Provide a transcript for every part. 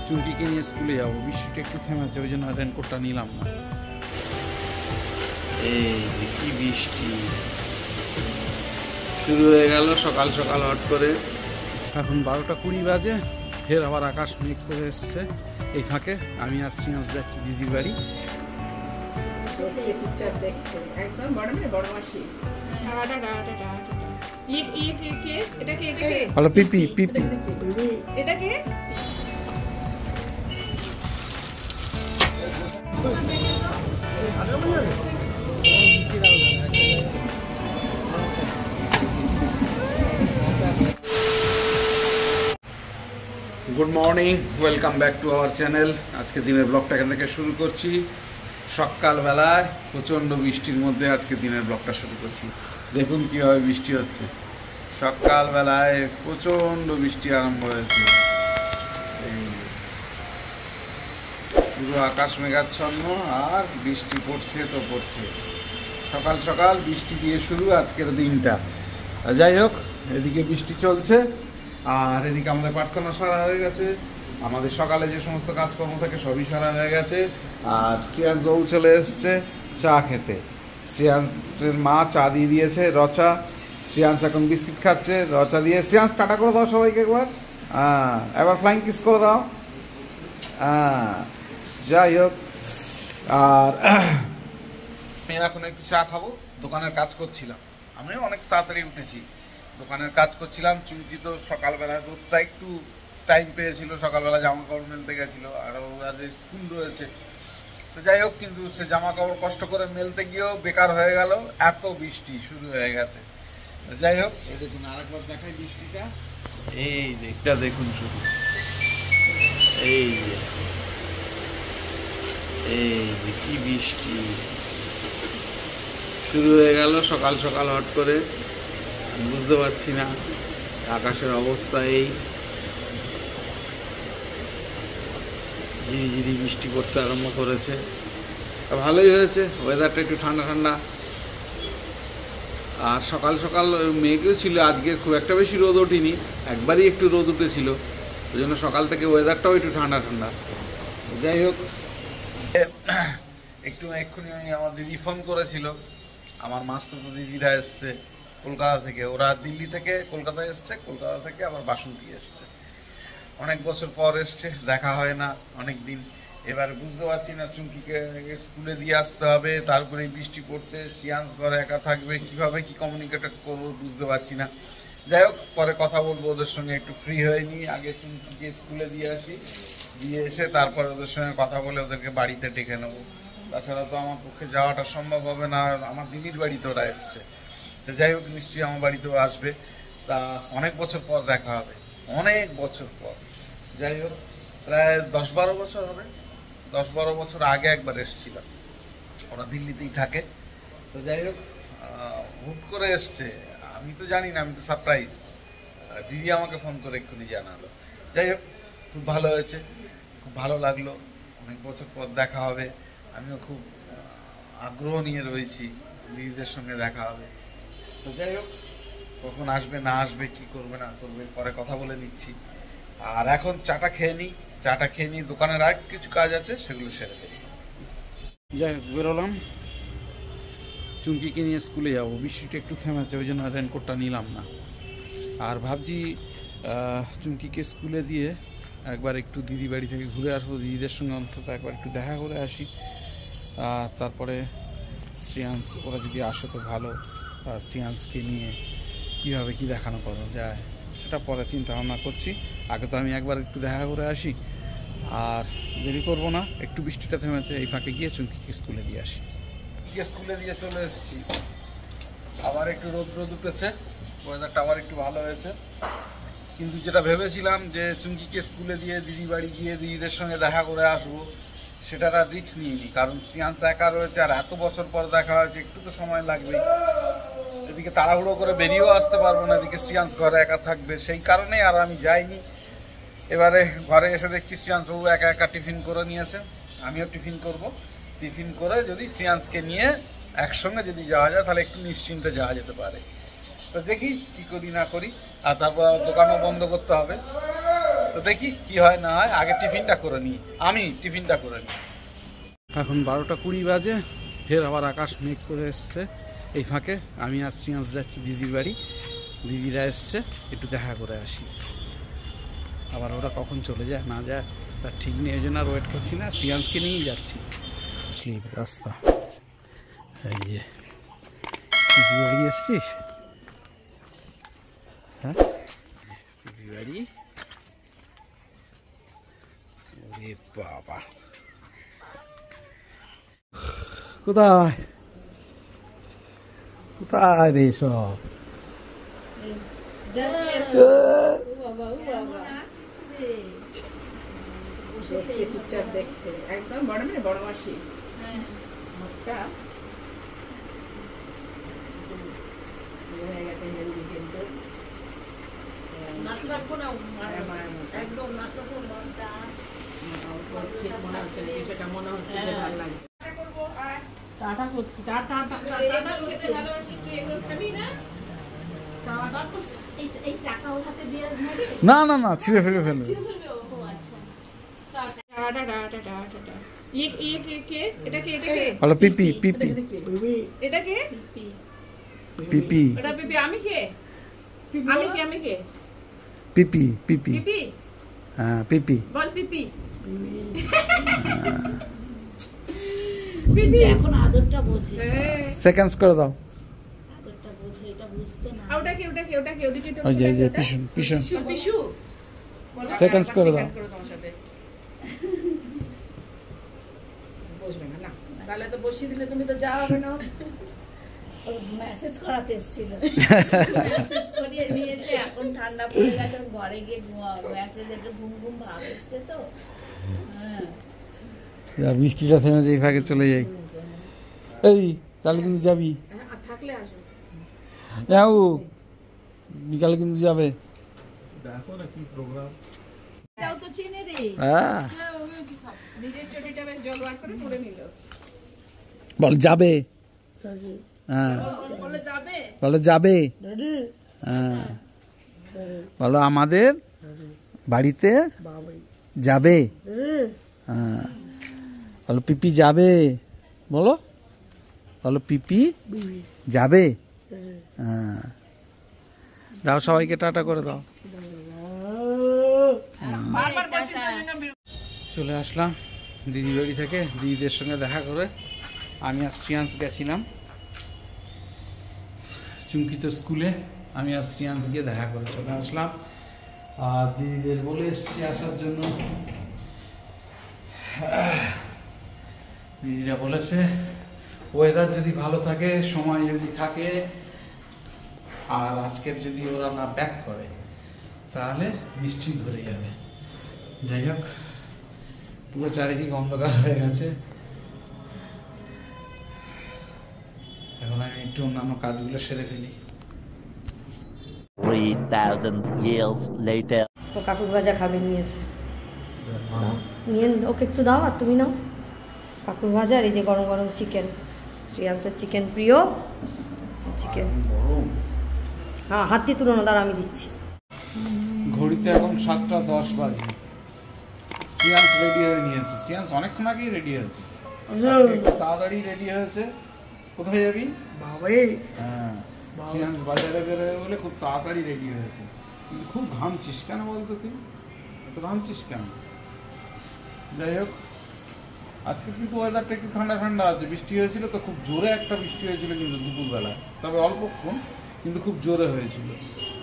চুমকিকে নিয়ে স্কুলে যাবো, বৃষ্টিটা একটু থেমেছে, ওই জন্য রেনকোটটা নিলাম না। এই কি বৃষ্টি শুরু হয়ে গেল সকাল সকাল হট করে। এখন 12:20 বাজে, ফের আবার আকাশ মেঘ করে এসছে। এই ফাঁকে আমি আর শ্রীনাথ যাচ্ছি দিদির বাড়ি। হ্যালো পিপি পিপি, এটা কে? Good morning, welcome back to our channel. আজকে দিনের ব্লগটা এখান থেকে শুরু করছি। সকালবেলায় প্রচণ্ড বৃষ্টির মধ্যে আজকে দিনের ব্লগটা শুরু করছি। দেখুন কীভাবে বৃষ্টি হচ্ছে। সকালবেলায় প্রচণ্ড বৃষ্টি আরম্ভ হয়েছে। পুরো আকাশ মেঘাচ্ছন্ন আর বৃষ্টি পড়ছে তো পড়ছে। সকাল সকাল বৃষ্টি দিয়ে শুরু আজকের দিনটা। যাই হোক, এদিকে বৃষ্টি চলছে আর এদিকে আমাদের প্রার্থনা সারা হয়ে গেছে। আমাদের সকালে যে সমস্ত কাজকর্ম থাকে সবই সারা হয়ে গেছে। আর শ্রেয়াস বাবু চলে এসছে চা খেতে। শ্রেয়াসের মা চা দিয়ে দিয়েছে, রচা। শ্রেয়াস এখন বিস্কিট খাচ্ছে রচা দিয়ে। শ্রেয়াস টাটা করে দাও সবাইকে একবার, একবার ফ্লাইং কিস করে দাও। যাই হোক, আর আমি এখন একটু চা খাবো। দোকানের কাজ করছিলাম, আমিও অনেক তাড়াতাড়ি উঠেছি, দোকানের কাজ করছিলাম। চুমকি তো সকালবেলা রোদটা একটু টাইম পেয়েছিল, সকালবেলা জামা কাপড় মেলতে গেছিলো, আর আজ স্কুল রয়েছে। তো যাই হোক, কিন্তু সে জামা কাপড় কষ্ট করে মেলতে গিয়েও বেকার হয়ে গেল, এত বৃষ্টি শুরু হয়ে গেছে। যাই হোক, এই দেখুন আরেকবার দেখাই বৃষ্টিটা। এই দেখটা দেখুন শুধু, এই কি বৃষ্টি শুরু হয়ে গেল সকাল সকাল হট করে। বুঝতে পারছি না আকাশের অবস্থা। এই ঝিরি ঝিরি বৃষ্টি পড়তে আরম্ভ করেছে। ভালোই হয়েছে, ওয়েদারটা একটু ঠান্ডা ঠান্ডা। আর সকাল সকাল মেঘও ছিল, আজকে খুব একটা বেশি রোদ ওঠেনি, একবারই একটু রোদ উঠেছিল, ওই জন্য সকাল থেকে ওয়েদারটাও একটু ঠান্ডা ঠান্ডা। যাই হোক, একটু এক্ষুনি আমার দিদি ফোন করেছিল। আমার মাস্তুতো দিদিরা এসছে কলকাতা থেকে, ওরা দিল্লি থেকে কলকাতায় এসছে, কলকাতা থেকে আবার বাসন্তী এসছে। অনেক বছর পর এসছে, দেখা হয় না অনেক দিন। এবার বুঝতে পারছি না, চুমকিকে স্কুলে দিয়ে আসতে হবে, তারপরে বৃষ্টি পড়ছে, শ্রেয়াস ঘরে একা থাকবে, কিভাবে কি কমিউনিকেট করবো বুঝতে পারছি না। যাই হোক, পরে কথা বলবো ওদের সঙ্গে, একটু ফ্রি হয়ে নিই, আগে চুমকিকে স্কুলে দিয়ে আসি, দিয়ে এসে তারপরে ওদের সঙ্গে কথা বলে ওদেরকে বাড়িতে ডেকে নেবো। তাছাড়া তো আমার পক্ষে যাওয়াটা সম্ভব হবে না, আমার দিদির বাড়িতে ওরা এসছে। তো যাই হোক, নিশ্চয়ই আমার বাড়িতেও আসবে। তা অনেক বছর পর দেখা হবে, অনেক বছর পর। যাই হোক, প্রায় 10-12 বছর হবে। 10-12 বছর আগে একবার এসেছিলাম, ওরা দিল্লিতেই থাকে। তো যাই হোক, হুট করে এসছে, আমি তো জানি না, আমি তো সারপ্রাইজ। দিদি আমাকে ফোন করে এক্ষুনি জানালো। যাই হোক, খুব ভালো হয়েছে, খুব ভালো লাগলো, অনেক বছর পর দেখা হবে। আমিও খুব আগ্রহ নিয়ে রয়েছি দিদিদের সঙ্গে দেখা হবে। তো যাই হোক, কখন আসবে না আসবে, কি করবে না করবে, পরে কথা বলে নিচ্ছি। আর এখন চাটা খেয়ে নিই, চাটা খেয়ে নিই, দোকানের আর কিছু কাজ আছে সেগুলো সেরে ফেলি। যাই হোক, বেরোলাম, চুমকিকে নিয়ে স্কুলে যাবো। বৃষ্টিটা একটু থেমেছে, ওই জন্য রেনকোটটা নিলাম না। আর ভাবছি চুমকিকে স্কুলে দিয়ে একবার একটু দিদি বাড়ি থেকে ঘুরে আসবো, দিদিদের সঙ্গে অন্তত একবার একটু দেখা করে আসি। তারপরে শ্রেয়াস ওরা যদি আসে তো ভালো, শ্রেয়াসকে নিয়ে কীভাবে কি দেখানো করা যায় সেটা পরে চিন্তা ভাবনা করছি। আগে তো আমি একবার একটু দেখা করে আসি, আর দেরি করবো না, একটু বৃষ্টিটা থেমেছে, এই ফাঁকে গিয়ে চুমকিকে স্কুলে দিয়ে আসি। স্কুলে দিয়ে চলে এসেছি, আবার একটু রোদ রোদ উঠেছে, ওয়েদারটা আবার একটু ভালো হয়েছে। কিন্তু যেটা ভেবেছিলাম যে চুমকিকে স্কুলে দিয়ে দিদি বাড়ি গিয়ে দিদিদের সঙ্গে দেখা করে আসবো, সেটার আর রিস্ক নিইনি, কারণ শ্রেয়াস একা রয়েছে আর এত বছর পর দেখা হয়েছে, একটু তো সময় লাগবে। এদিকে তাড়াহুড়ো করে বেরিয়েও আসতে পারবো না, এদিকে শ্রেয়াস ঘরে একা থাকবে, সেই কারণেই আর আমি যাইনি। এবারে ঘরে এসে দেখছি শ্রেয়াস বাবু একা একা টিফিন করে নিয়েছে, আমিও টিফিন করব। টিফিন করে যদি শ্রেয়াসকে নিয়ে একসঙ্গে যদি যাওয়া যায় তাহলে একটু নিশ্চিন্তে যাওয়া যেতে পারে। তো দেখি কি করি না করি, আর তারপর দোকানও বন্ধ করতে হবে। তো দেখি কি হয় না হয়, আগে টিফিনটা করে নিই, আমি টিফিনটা করে নিই। এখন 12:20 বাজে, ফের আবার আকাশ মেঘ করে এসছে। এই ফাঁকে আমি আর শ্রিয়াংশ যাচ্ছি দিদির বাড়ি, দিদিরা এসছে, একটু দেখা করে আসি। আবার ওরা কখন চলে যায় না যায় তার ঠিক নেই, ওই জন্য আর ওয়েট করছি না, শ্রিয়াংশকে নিয়েই যাচ্ছি। স্লিপ রাস্তা, এই যে দিদির বাড়ি এসছিস? হ্যাঁ দিদির বাড়ি। ওরে বাবা, কোথায় কোথায় রে সব? চুপচাপ দেখছে, একদম বড় মেয়ে বড় মাসি। হয়ে গেছে হেলদি, কিন্তু ঠিক মনে হচ্ছে না, কিছুটা মনে হচ্ছে যে ভালো লাগছে। টাটা করছি, টাটা খেতে ভালোবাসিস তুই, এগুলো খাবি না? এই টাকা ওর হাতে দিয়ে না না না, ছিঁড়ে ফেলে ফেলবে। হলো পিপি পিপি, এটা কে? পিপি এটা পিপি। আমি কে? আমি কে? আমি কে? পিপি পিপি, পিপি। হ্যাঁ পিপি বল পিপি। এখন আদরটা বোঝে, সেকেন্ডস করে দাও। আদরটা বোঝে, এটা বুঝতে না। ওটা কে? ওটা কে? ওটা কে? ওদিকে একটু ওই যে পিছন পিছন, পিশু। সেকেন্ডস করে দাও। তোমার সাথে বসবে না, না তাহলে তো বসিয়ে দিলে তুমি তো যাওয়াবে না। মেসেজ করাতে এসেছিল, মেসেজ করিয়ে নিয়েছে, এখন ঠান্ডা পড়ে গেছে, ঘরে গিয়ে ঘুমাবো। মেসেজ একটু ঘুম ঘুম ভাব এসছে তো। হ্যাঁ, বৃষ্টিটা থেমে যে ফাঁকে চলে যাই। এই তাহলে কিন্তু যাবি? আর থাকলে আসো। হ্যাঁ বিকালে কিন্তু যাবে। দেখো না কি প্রোগ্রাম। এটাও তো চিনে রে। হ্যাঁ নিজের চটিটা বেশ জলবার করে পরে নিল। বল যাবে, হ্যাঁ বলে যাবে, বলো যাবে, হ্যাঁ বলো আমাদের বাড়িতে যাবে, হ্যাঁ বলো পিপি যাবে, বলো বলো পিপি যাবে, হ্যাঁ দাও সবাইকে টাটা করে দাও। বারবার করছিস ওই জন্য চলে আসলাম দিদি বাড়ি থেকে, দিদিদের সঙ্গে দেখা করে। আমি আর শ্রিয়াংশ গেছিলাম চুমকিত স্কুলে, আমি আর শ্রিয়াংশ গিয়ে দেখা করে চলে আসলাম। আর দিদিদের বলে এসছি আসার জন্য, দিদিরা বলেছে ওয়েদার যদি ভালো থাকে, সময় যদি থাকে, আর আজকের যদি ওরা না ব্যাক করে তাহলে নিশ্চয়ই ধরে যাবে। যাই হোক, পুরো চারিদিক অন্ধকার হয়ে গেছে, এখন আমি একটু অন্যান্য কাজগুলো সেরে ফেলি। 3000 years later. ও কাকুর ভাজা খাবে নিয়েছে, নিয়ে ওকে একটু দাও, আর তুমি নাও কাকুর ভাজা। আর এই যে গরম গরম চিকেন, শ্রেয়াংসের চিকেন প্রিয় চিকেন। হ্যাঁ হাত দিয়ে তুলো না, দাঁড়া আমি দিচ্ছি। ঘড়িতে এখন 7:10 বাজে। শ্রিয়াংশ রেডি হয়ে নিয়েছে, শ্রিয়াংশ অনেকক্ষণ আগেই রেডি হয়েছে, একটু তাড়াতাড়ি রেডি হয়েছে। কোথায় যাবি? হ্যাঁ শ্রিয়াংশ বাজারে বেরোবে বলে খুব তাড়াতাড়ি রেডি হয়েছে। কিন্তু খুব ঘামছিস কেন বলতো তুই, এত ঘামছিস কেন? যাই হোক, আজকে কিন্তু ওয়েদারটা একটু ঠান্ডা ঠান্ডা আছে, বৃষ্টি হয়েছিল তো, খুব জোরে একটা বৃষ্টি হয়েছিল কিন্তু দুপুরবেলায়, তবে অল্পক্ষণ, কিন্তু খুব জোরে হয়েছিল।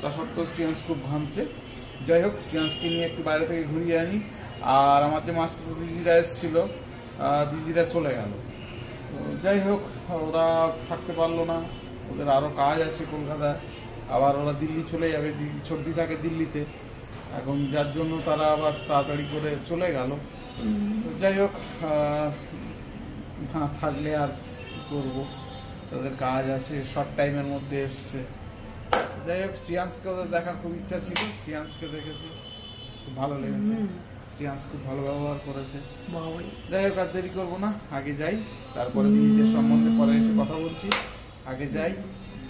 তা সত্ত্বেও শ্রিয়াংশ খুব ঘামছে। যাই হোক, শ্রিয়াংশকে নিয়ে একটু বাইরে থেকে ঘুরিয়ে আনি। আর আমার যে মাস্টার দিদিরা এসেছিল, দিদিরা চলে গেল। তো যাই হোক, ওরা থাকতে পারলো না, ওদের আরও কাজ আছে কলকাতায়, আবার ওরা দিল্লি চলে যাবে, দিদি ছুটি থাকে দিল্লিতে এখন, যার জন্য তারা আবার তাড়াতাড়ি করে চলে গেল। যাই হোক, না থাকলে আর কী করবো, তাদের কাজ আছে, শর্ট টাইমের মধ্যে এসছে। যাই হোক, শ্রিয়াংশকে ওদের দেখা খুব ইচ্ছা ছিল, শ্রিয়াংশকে দেখেছে, খুব ভালো লেগেছে, শ্রিয়াংশ খুব ভালো ব্যবহার করেছে। যাই হোক, আর দেরি করবো না, আগে যাই, তারপরে দিদিদের সম্বন্ধে পরে এসে কথা বলছি। আগে যাই,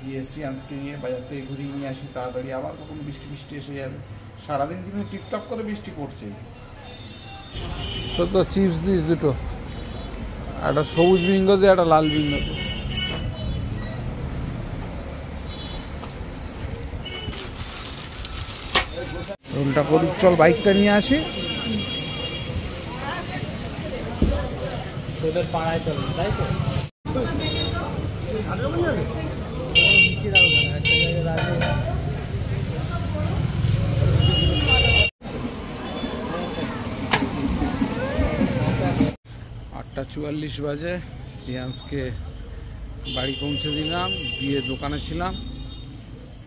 গিয়ে শ্রিয়াংশকে নিয়ে বাজার থেকে ঘুরিয়ে নিয়ে আসি তাড়াতাড়ি, আবার কখন বৃষ্টি বৃষ্টি এসে যাবে, সারাদিন দিনে টিপটপ করে বৃষ্টি পড়ছে। তো চিপস দিস দুটো, একটা সবুজ বিঙ্গো দিয়ে একটা লাল বিঙ্গো দিয়ে। রোলটা করি, চল বাইকটা নিয়ে আসি। তোদের পাড়ায় চল, তাই তো? আটটা 44 বাজে, শ্রিয়াংশকে বাড়ি পৌঁছে দিলাম। বিয়ে দোকানে ছিলাম,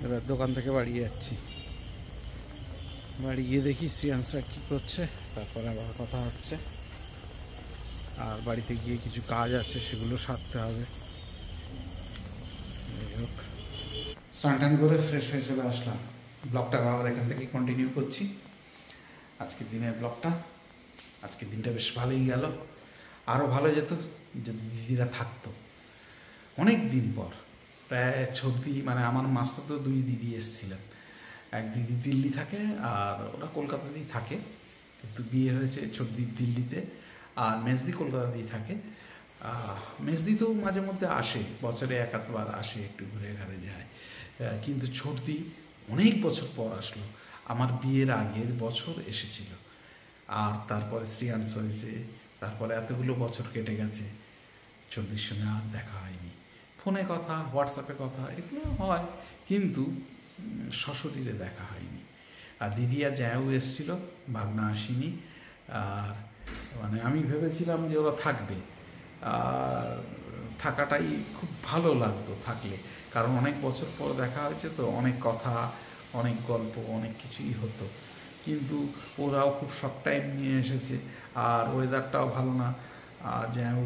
এবার দোকান থেকে বাড়ি যাচ্ছি। বাড়ি গিয়ে দেখি শ্রিয়াংশরা কী করছে, তারপরে আবার কথা হচ্ছে। আর বাড়িতে গিয়ে কিছু কাজ আছে, সেগুলো সারতে হবে। যাই হোক, স্নান টান করে ফ্রেশ হয়ে চলে আসলাম। ব্লগটা আবার এখান থেকে কন্টিনিউ করছি। আজকের দিনের ব্লগটা, আজকের দিনটা বেশ ভালোই গেল। আরও ভালো যেত যদি দিদিরা থাকতো। অনেক দিন পর, প্রায় ছর্দি, মানে আমার মাস্টার 2 দিদি এসেছিলেন। এক দিদি দিল্লি থাকে আর ওরা কলকাতাতেই থাকে, কিন্তু বিয়ে হয়েছে ছর্দি দিল্লিতে, আর মেজদি কলকাতাতেই থাকে। মেজদি তো মাঝে মধ্যে আসে, বছরে 1-2 আসে, একটু ঘুরে ঘাড়ে যায়। কিন্তু ছর্দি অনেক বছর পর আসলো। আমার বিয়ের আগের বছর এসেছিল, আর তারপরে শ্রিয়াংশ হয়েছে, তারপরে এতগুলো বছর কেটে গেছে, ছর্দির সঙ্গে আর দেখা হয়নি। ফোনে কথা, হোয়াটসঅ্যাপে কথা এগুলো হয়, কিন্তু সশরীরে দেখা হয়নি। আর দিদি আর জায়াও এসেছিল, ভাবনা আসেনি। আর মানে আমি ভেবেছিলাম যে ওরা থাকবে, আর থাকাটাই খুব ভালো লাগতো থাকলে, কারণ অনেক বছর পর দেখা হয়েছে তো, অনেক কথা, অনেক গল্প, অনেক কিছুই হতো। কিন্তু ওরাও খুব শর্ট টাইম নিয়ে এসেছে, আর ওয়েদারটাও ভালো না, যেন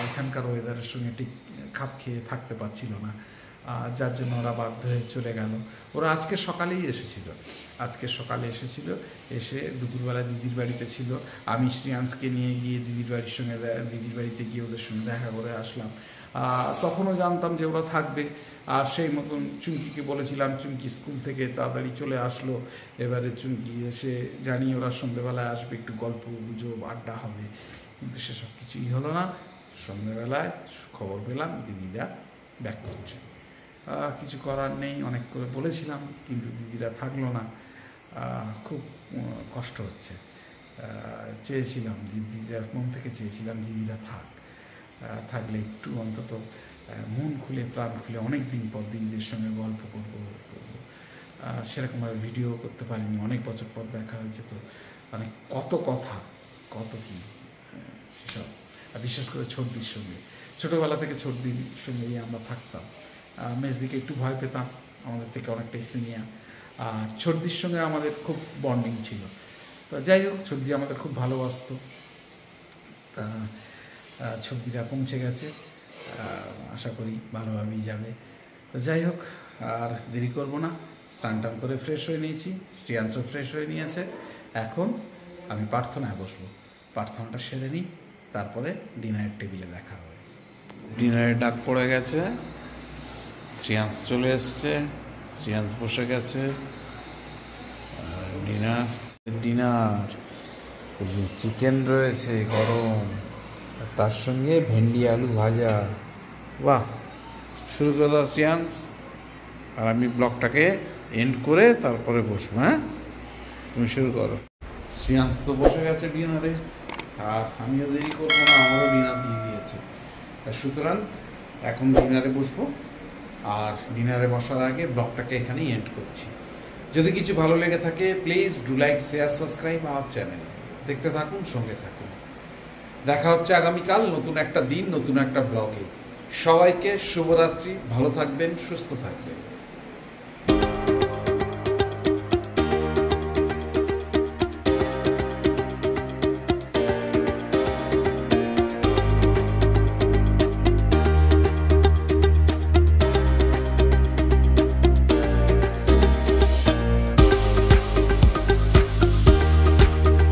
এখানকার ওয়েদারের সঙ্গে ঠিক খাপ খেয়ে থাকতে পারছিল না, যার জন্য ওরা বাধ্য হয়ে চলে গেল। ওরা আজকে সকালেই এসেছিল, এসে দুপুরবেলা দিদির বাড়িতে ছিল। আমি শ্রিয়াংশকে নিয়ে গিয়ে দিদির বাড়িতে গিয়ে ওদের সঙ্গে দেখা করে আসলাম। তখনও জানতাম যে ওরা থাকবে, আর সেই মতন চুমকিকে বলেছিলাম, চুমকি স্কুল থেকে তাড়াতাড়ি চলে আসলো। এবারে চুমকি এসে জানি ওরা সন্ধ্যেবেলায় আসবে, একটু গল্প গুজব আড্ডা হবে, কিন্তু সেসব কিছুই হলো না। সন্ধ্যেবেলায় খবর পেলাম দিদিরা ব্যাক করছে। কিছু করার নেই, অনেক করে বলেছিলাম, কিন্তু দিদিরা থাকলো না। খুব কষ্ট হচ্ছে। চেয়েছিলাম, দিদিরা মন থেকে চেয়েছিলাম দিদিরা থাকলে একটু অন্তত মন খুলে প্রাণ খুলে অনেক দিন পর দিদিদের সঙ্গে গল্প করবো। সেরকমভাবে ভিডিও করতে পারিনি, অনেক বছর পর দেখা হয়েছে তো, মানে কত কথা, কত কি সেসব। বিশেষ করে ছর্দির সঙ্গে, ছোটোবেলা থেকে ছর্দির সঙ্গেই আমরা থাকতাম। মেজদিকে একটু ভয় পেতাম, আমাদের থেকে অনেকটা সিনিয়র, আর ছর্দির সঙ্গে আমাদের খুব বন্ডিং ছিল। তো যাই হোক, ছর্দি আমাদের খুব ভালোবাসত। তা ছর্দিরা পৌঁছে গেছে, আশা করি ভালোভাবেই যাবে। তো যাই হোক, আর দেরি করব না, স্নান টান করে ফ্রেশ হয়ে নিয়েছি, শ্রিয়াংশও ফ্রেশ হয়ে নিয়েছে। এখন আমি প্রার্থনায় বসবো, প্রার্থনাটা সেরে নিই, তারপরে ডিনারের টেবিলে দেখা হবে। ডিনারের ডাক পড়ে গেছে, শ্রিয়াংশ চলে এসছে, শ্রিয়াংশ বসে গেছে। ডিনার চিকেন রয়েছে গরম, তার সঙ্গে ভেন্ডি আলু ভাজা। বাহ, শুরু করে দাও শ্রিয়াংশ, আর আমি ব্লগটাকে এন্ড করে তারপরে বসবো। হ্যাঁ, তুমি শুরু করো। শ্রিয়াংশ তো বসে গেছে ডিনারে, আর আমিও দেরি করবো না, আমারও ডিনার দিয়ে দিয়েছে। সুতরাং এখন ডিনারে বসবো, আর ডিনারে বসার আগে ব্লগটাকে এখানেই এন্ড করছি। যদি কিছু ভালো লেগে থাকে, please do like, share, subscribe our channel. দেখতে থাকুন, সঙ্গে থাকুন। দেখা হচ্ছে আগামীকাল নতুন একটা দিন, নতুন একটা ব্লগে। সবাইকে শুভরাত্রি, ভালো থাকবেন, সুস্থ থাকবেন।